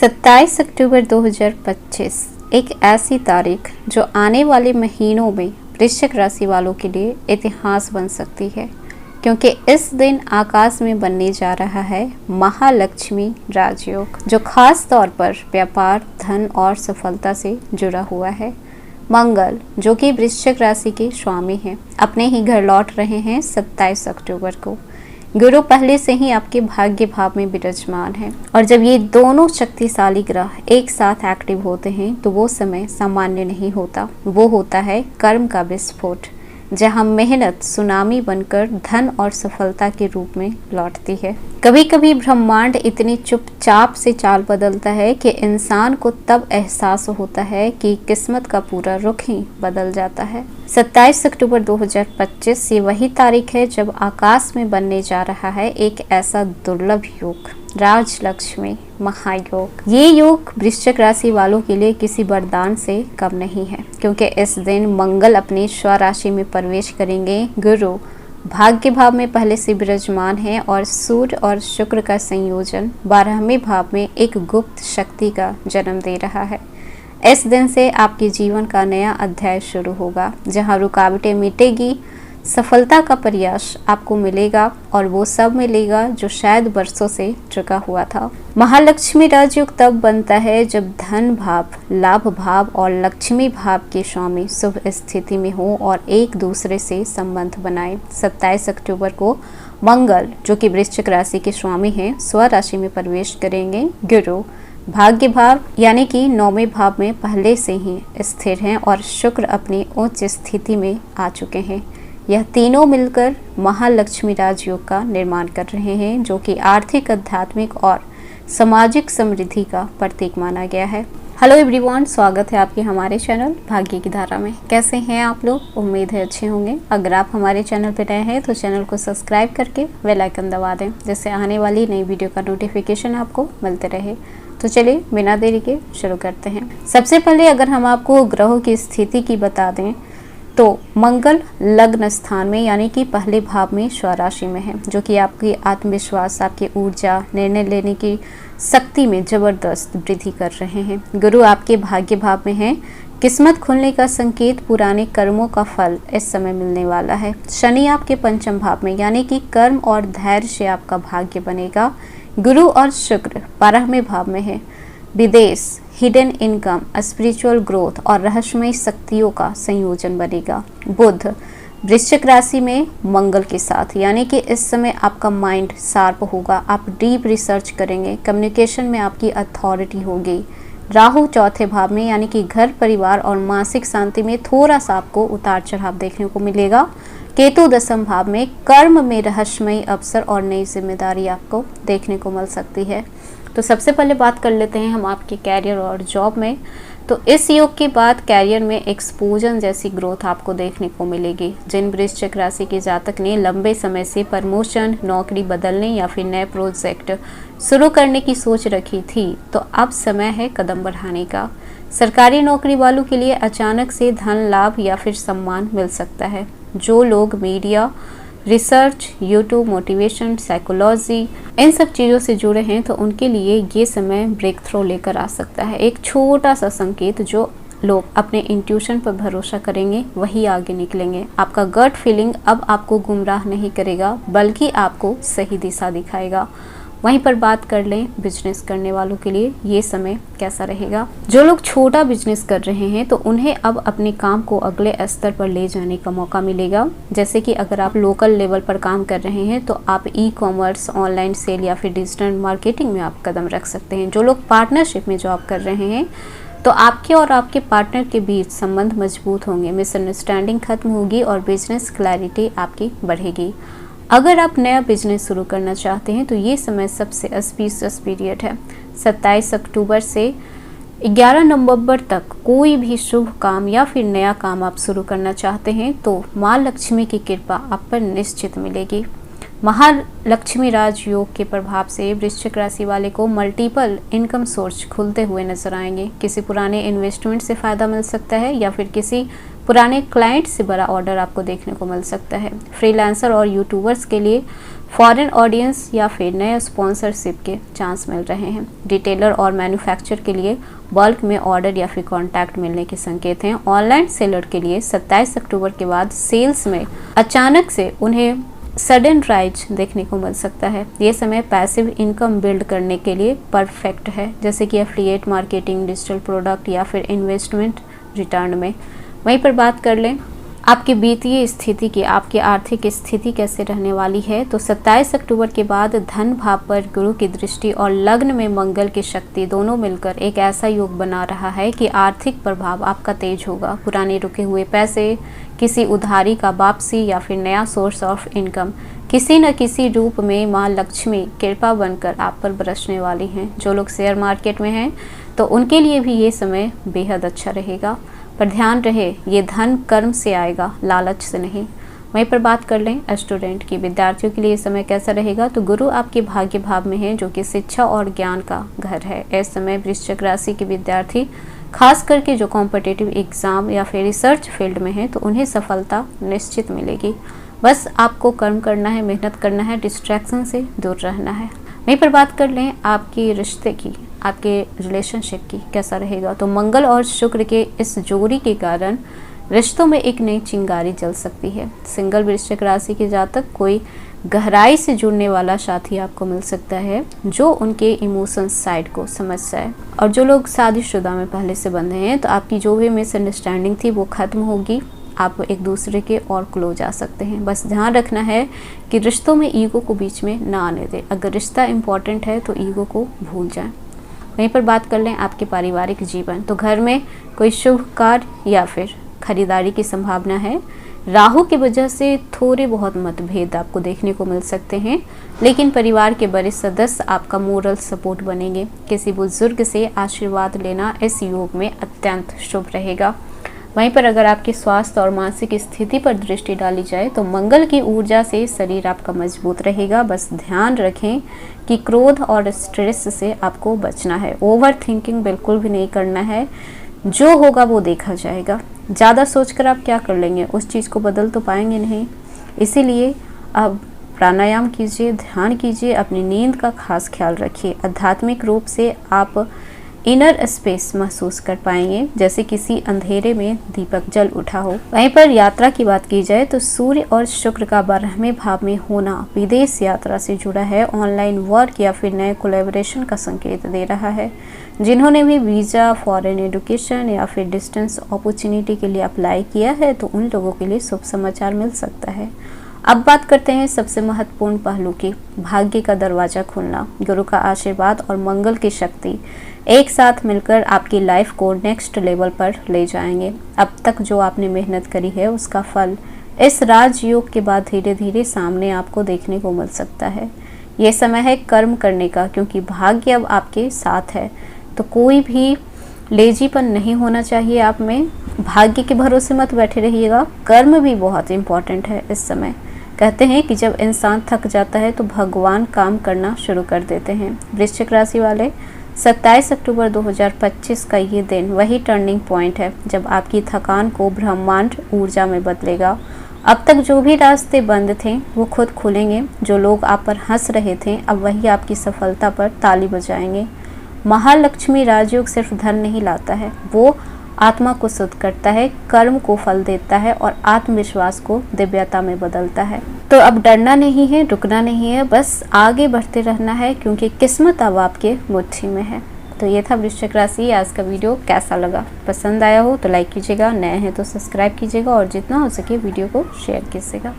27 अक्टूबर 2025 एक ऐसी तारीख जो आने वाले महीनों में वृश्चिक राशि वालों के लिए इतिहास बन सकती है, क्योंकि इस दिन आकाश में बनने जा रहा है महालक्ष्मी राजयोग, जो खास तौर पर व्यापार, धन और सफलता से जुड़ा हुआ है। मंगल, जो कि वृश्चिक राशि के स्वामी हैं, अपने ही घर लौट रहे हैं 27 अक्टूबर को। गुरु पहले से ही आपके भाग्य भाव में विराजमान है, और जब ये दोनों शक्तिशाली ग्रह एक साथ एक्टिव होते हैं तो वो समय सामान्य नहीं होता। वो होता है कर्म का विस्फोट, जहां मेहनत सुनामी बनकर धन और सफलता के रूप में लौटती है। कभी कभी ब्रह्मांड इतनी चुपचाप से चाल बदलता है कि इंसान को तब एहसास होता है कि किस्मत का पूरा रुख ही बदल जाता है। 27 अक्टूबर 2025 ये वही तारीख है जब आकाश में बनने जा रहा है एक ऐसा दुर्लभ योग, राजलक्ष्मी महायोग। ये योग वृश्चिक राशि वालों के लिए किसी वरदान से कम नहीं है, क्योंकि इस दिन मंगल अपनी स्वराशि में प्रवेश करेंगे। गुरु भाग्य भाव में पहले से विराजमान है और सूर्य और शुक्र का संयोजन 12वें भाव में एक गुप्त शक्ति का जन्म दे रहा है। इस दिन से आपके जीवन का नया अध्याय शुरू होगा, जहां रुकावटें मिटेगी, सफलता का प्रयास आपको मिलेगा और वो सब मिलेगा जो शायद वर्षों से चुका हुआ था। महालक्ष्मी राजयोग तब बनता है जब धन भाव, लाभ भाव और लक्ष्मी भाव के स्वामी शुभ स्थिति में हो और एक दूसरे से संबंध बनाए। 27 अक्टूबर को मंगल, जो कि वृश्चिक राशि के स्वामी हैं, स्वराशि में प्रवेश करेंगे। गुरु भाग्य भाव यानी कि 9वें भाव में पहले से ही स्थिर हैं और शुक्र अपनी उच्च स्थिति में आ चुके हैं। यह तीनों मिलकर महालक्ष्मी राजयोग का निर्माण कर रहे हैं, जो कि आर्थिक, आध्यात्मिक और सामाजिक समृद्धि का प्रतीक माना गया है। हेलो एवरीवन, स्वागत है आपके हमारे चैनल भाग्य की धारा में। कैसे हैं आप लोग? उम्मीद है अच्छे होंगे। अगर आप हमारे चैनल पर नए हैं तो चैनल को सब्सक्राइब करके बेल आइकन दबा दें, जिससे आने वाली नई वीडियो का नोटिफिकेशन आपको मिलते रहे। तो चलिए बिना देरी के शुरू करते हैं। सबसे पहले अगर हम आपको ग्रहों की स्थिति की बता दें तो मंगल लग्न स्थान में यानी कि पहले भाव में स्वराशि में है, जो कि आपकी आत्मविश्वास, आपकी ऊर्जा, निर्णय लेने की शक्ति में जबरदस्त वृद्धि कर रहे हैं। गुरु आपके भाग्य भाव में है, किस्मत खुलने का संकेत, पुराने कर्मों का फल इस समय मिलने वाला है। शनि आपके पंचम भाव में यानी कि कर्म और धैर्य से आपका भाग्य बनेगा। गुरु और शुक्र 12वें भाव में है, विदेश, हिडन इनकम, स्पिरिचुअल ग्रोथ और रहस्यमय शक्तियों का संयोजन बनेगा। बुध वृश्चिक राशि में मंगल के साथ, यानी कि इस समय आपका माइंड शार्प होगा, आप डीप रिसर्च करेंगे, कम्युनिकेशन में आपकी अथॉरिटी होगी। राहु चौथे भाव में यानी कि घर, परिवार और मानसिक शांति में थोड़ा सा आपको उतार चढ़ाव देखने को मिलेगा। केतु दसम भाव में कर्म में रहस्यमय अवसर और नई जिम्मेदारी आपको देखने को मिल सकती है। तो सबसे पहले बात कर लेते हैं हम आपके कैरियर और जॉब में। तो इस योग के बाद कैरियर में एक्सपोजन जैसी ग्रोथ आपको देखने को मिलेगी। जिन वृश्चिक राशि के जातक ने लंबे समय से प्रमोशन, नौकरी बदलने या फिर नए प्रोजेक्ट शुरू करने की सोच रखी थी, तो अब समय है कदम बढ़ाने का। सरकारी नौकरी वालों के लिए अचानक से धन लाभ या फिर सम्मान मिल सकता है। जो लोग media, research, YouTube, motivation, psychology in सब चीज़ों से जुड़े हैं तो उनके लिए ये समय ब्रेक थ्रू लेकर आ सकता है। एक छोटा सा संकेत, जो लोग अपने इंट्यूशन पर भरोसा करेंगे वही आगे निकलेंगे। आपका गट फीलिंग अब आपको गुमराह नहीं करेगा, बल्कि आपको सही दिशा दिखाएगा। वहीं पर बात कर लें बिजनेस करने वालों के लिए ये समय कैसा रहेगा। जो लोग छोटा बिजनेस कर रहे हैं तो उन्हें अब अपने काम को अगले स्तर पर ले जाने का मौका मिलेगा। जैसे कि अगर आप लोकल लेवल पर काम कर रहे हैं तो आप ई कॉमर्स, ऑनलाइन सेल या फिर डिजिटल मार्केटिंग में आप कदम रख सकते हैं। जो लोग पार्टनरशिप में जॉब कर रहे हैं तो आपके और आपके पार्टनर के बीच संबंध मजबूत होंगे, मिसअंडरस्टैंडिंग खत्म होगी और बिजनेस क्लैरिटी आपकी बढ़ेगी। अगर आप नया बिजनेस शुरू करना चाहते हैं तो ये समय सबसे ऑस्पिशियस पीरियड है। 27 अक्टूबर से 11 नवंबर तक कोई भी शुभ काम या फिर नया काम आप शुरू करना चाहते हैं तो माँ लक्ष्मी की कृपा आप पर निश्चित मिलेगी। महालक्ष्मी राजयोग के प्रभाव से वृश्चिक राशि वाले को मल्टीपल इनकम सोर्स खुलते हुए नजर आएंगे। किसी पुराने इन्वेस्टमेंट से फ़ायदा मिल सकता है या फिर किसी पुराने क्लाइंट से बड़ा ऑर्डर आपको देखने को मिल सकता है। फ्रीलांसर और यूट्यूबर्स के लिए फॉरेन ऑडियंस या फिर नए स्पॉन्सरशिप के चांस मिल रहे हैं। डिटेलर और मैन्युफैक्चर के लिए बल्क में ऑर्डर या फिर कॉन्टैक्ट मिलने के संकेत हैं। ऑनलाइन सेलर के लिए 27 अक्टूबर के बाद सेल्स में अचानक से उन्हें सडन राइज देखने को मिल सकता है। ये समय पैसिव इनकम बिल्ड करने के लिए परफेक्ट है, जैसे कि एफिलिएट मार्केटिंग, डिजिटल प्रोडक्ट या फिर इन्वेस्टमेंट रिटर्न में। वहीं पर बात कर लें आपकी वित्तीय स्थिति की, आपकी आर्थिक स्थिति कैसे रहने वाली है, तो 27 अक्टूबर के बाद धन भाव पर गुरु की दृष्टि और लग्न में मंगल की शक्ति दोनों मिलकर एक ऐसा योग बना रहा है कि आर्थिक प्रभाव आपका तेज होगा। पुराने रुके हुए पैसे, किसी उधारी का वापसी या फिर नया सोर्स ऑफ इनकम किसी न किसी रूप में माँ लक्ष्मी कृपा बनकर आप पर बरसने वाली हैं। जो लोग शेयर मार्केट में हैं तो उनके लिए भी ये समय बेहद अच्छा रहेगा, पर ध्यान रहे ये धन कर्म से आएगा, लालच से नहीं। वहीं पर बात कर लें स्टूडेंट की, विद्यार्थियों के लिए समय कैसा रहेगा, तो गुरु आपके भाग्य भाव में है, जो कि शिक्षा और ज्ञान का घर है। इस समय वृश्चिक राशि के विद्यार्थी खास करके जो कॉम्पिटिटिव एग्जाम या फिर रिसर्च फील्ड में है तो उन्हें सफलता निश्चित मिलेगी। बस आपको कर्म करना है, मेहनत करना है, डिस्ट्रैक्शन से दूर रहना है। वहीं पर बात कर लें आपकी रिश्ते की, आपके रिलेशनशिप की कैसा रहेगा, तो मंगल और शुक्र के इस जोड़ी के कारण रिश्तों में एक नई चिंगारी जल सकती है। सिंगल वृश्चिक राशि के जातक कोई गहराई से जुड़ने वाला साथी आपको मिल सकता है जो उनके इमोशंस साइड को समझ जाए। और जो लोग शादीशुदा में पहले से बंधे हैं तो आपकी जो भी मिसअंडरस्टैंडिंग थी वो खत्म होगी, आप एक दूसरे के और क्लोज आ सकते हैं। बस ध्यान रखना है कि रिश्तों में ईगो को बीच में ना आने दें। अगर रिश्ता इंपॉर्टेंट है तो ईगो को भूल जाएं। वहीं पर बात कर लें आपके पारिवारिक जीवन, तो घर में कोई शुभ कार्य या फिर खरीदारी की संभावना है। राहु की वजह से थोड़े बहुत मतभेद आपको देखने को मिल सकते हैं, लेकिन परिवार के बड़े सदस्य आपका मोरल सपोर्ट बनेंगे। किसी बुजुर्ग से आशीर्वाद लेना इस योग में अत्यंत शुभ रहेगा। वहीं पर अगर आपके स्वास्थ्य और मानसिक स्थिति पर दृष्टि डाली जाए तो मंगल की ऊर्जा से शरीर आपका मजबूत रहेगा। बस ध्यान रखें कि क्रोध और स्ट्रेस से आपको बचना है। ओवर थिंकिंग बिल्कुल भी नहीं करना है, जो होगा वो देखा जाएगा। ज़्यादा सोचकर आप क्या कर लेंगे, उस चीज़ को बदल तो पाएंगे नहीं। इसीलिए अब प्राणायाम कीजिए, ध्यान कीजिए, अपनी नींद का खास ख्याल रखिए। आध्यात्मिक रूप से आप इनर स्पेस महसूस कर पाएंगे, जैसे किसी अंधेरे में दीपक जल उठा हो। वहीं पर यात्रा की बात की जाए तो सूर्य और शुक्र का 12वें भाव में होना विदेश यात्रा से जुड़ा है, ऑनलाइन वर्क या फिर नए कोलैबोरेशन का संकेत दे रहा है। जिन्होंने भी वीज़ा, फॉरेन एजुकेशन या फिर डिस्टेंस अपॉर्चुनिटी के लिए अप्लाई किया है तो उन लोगों के लिए शुभ समाचार मिल सकता है। अब बात करते हैं सबसे महत्वपूर्ण पहलू की, भाग्य का दरवाजा खुलना। गुरु का आशीर्वाद और मंगल की शक्ति एक साथ मिलकर आपकी लाइफ को नेक्स्ट लेवल पर ले जाएंगे। अब तक जो आपने मेहनत करी है उसका फल इस राजयोग के बाद धीरे धीरे सामने आपको देखने को मिल सकता है। ये समय है कर्म करने का, क्योंकि भाग्य अब आपके साथ है। तो कोई भी लेजीपन नहीं होना चाहिए आप में। भाग्य के भरोसे मत बैठे रहिएगा। कर्म भी बहुत इम्पोर्टेंट है इस समय। कहते हैं कि जब इंसान थक जाता है तो भगवान काम करना शुरू कर देते हैं। वृश्चिक राशि वाले 27 अक्टूबर 2025 का ये दिन वही टर्निंग पॉइंट है जब आपकी थकान को ब्रह्मांड ऊर्जा में बदलेगा। अब तक जो भी रास्ते बंद थे वो खुद खुलेंगे। जो लोग आप पर हंस रहे थे अब वही आपकी सफलता पर ताली बजाएंगे। महालक्ष्मी राजयोग सिर्फ धन नहीं लाता है, वो आत्मा को शुद्ध करता है, कर्म को फल देता है और आत्मविश्वास को दिव्यता में बदलता है। तो अब डरना नहीं है, रुकना नहीं है, बस आगे बढ़ते रहना है, क्योंकि किस्मत अब आपके मुट्ठी में है। तो ये था वृश्चिक राशि। आज का वीडियो कैसा लगा, पसंद आया हो तो लाइक कीजिएगा, नए हैं तो सब्सक्राइब कीजिएगा और जितना हो सके वीडियो को शेयर कीजिएगा।